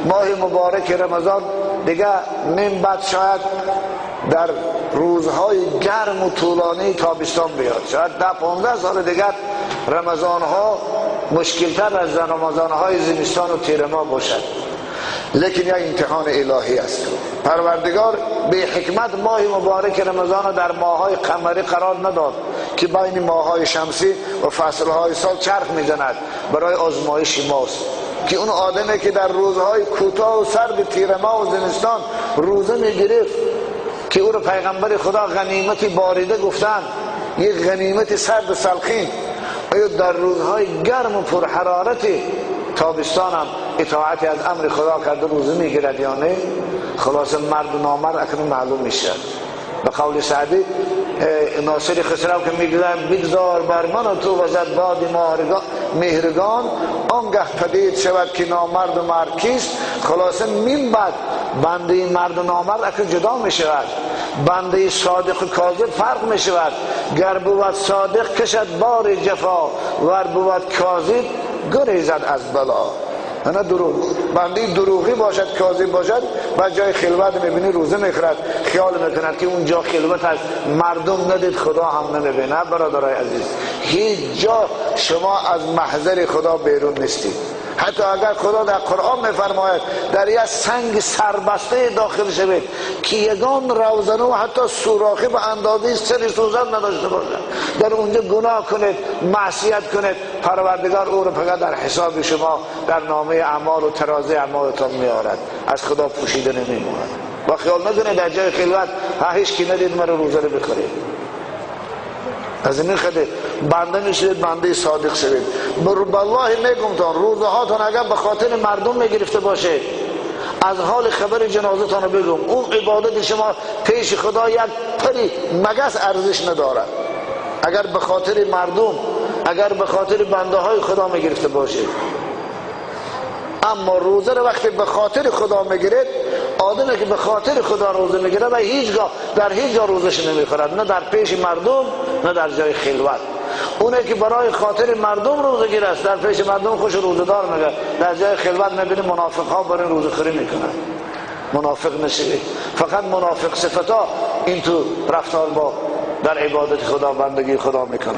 ماه مبارک رمضان دیگه نیم بعد شاید در روزهای گرم و طولانی تابستان بیاد، شاید 10-15 سال دیگر رمضان ها مشکلتر از رمضان های زمستان و تیر ماه باشد. لیکن یک امتحان الهی است. پروردگار به حکمت ماه مبارک رمضان در ماه‌های قمری قرار نداد که بین ماه‌های شمسی و فصل‌های سال چرخ می‌زند برای آزمایش ماست، که اون آدمی که در روزهای کوتاه و سرد تیر ماه و زمستان روزه می‌گرفت که او را پیغمبر خدا غنیمت باریده گفتند، یک غنیمت سرد سلخین، آیا در روزهای گرم و پرحرارت تابستان هم اطاعت از امر خدا کرده روزه میگیرد یا نه؟ خلاص مرد و نامرد اکنون معلوم میشه. به قول سعدی ناصر خسرو که میگوید بگذار بر من و تو وزد باد مهرگان، آنگه پدید شود که نامرد و مرد کیست. خلاصه من بعد بنده مرد و نامرد اکنون جدا میشود، بنده صادق و کاذب فرق میشود. گر بود صادق کشد بار جفا، ور بود کاذب گریزد از بلا. نه دروغ، بنده دروغی باشد کاذب باشد و جای خلوت میبینی روزه میخورد، خیال میکند که اون جا خلوت از مردم ندید خدا هم نمیبینه. برادرای عزیز، هیچ جا شما از محضر خدا بیرون نیستید. حتی اگر خدا در قرآن میفرماید در یک سنگ سربسته داخل شوید که یگان روزنه و حتی سوراخی به اندازه سر سوزن نداشته باشد، در اونجا گناه کنید، معصیت کنید، پروردگار او را فقط در حساب شما در نامه اعمال و ترازی اعمالتان میارد، از خدا پوشیده نمیماند. با خیال نکنید در جای خلوت هیچ کی ندید مرا روزه رو بخورید. از این خده بنده میشید، بنده صادق شوید. بالله میگم تان روزه هاتون اگر به خاطر مردم میگرفته باشه، از حال خبر جنازه تان بگم، اون عبادت شما پیش خدا یک پری مگس ارزش ندارد. اگر به خاطر مردم، اگر به خاطر بنده های خدا میگرفته باشه. اما روزه رو وقتی به خاطر خدا میگیرید، آدمی که به خاطر خدا روزه میگیره و هیچگاه در هیچ جا روزش نمیخورد، نه در پیش مردم نه در جای خلوت. اونه که برای خاطر مردم روزه گیر است، در پیش مردم خوش روزه دار میگه، در جای خلوت میبینی منافق ها برای روزه خوری میکنن. منافق نشید. فقط منافق صفتا این تو رفتار با در عبادت خدا بندگی خدا میکنن.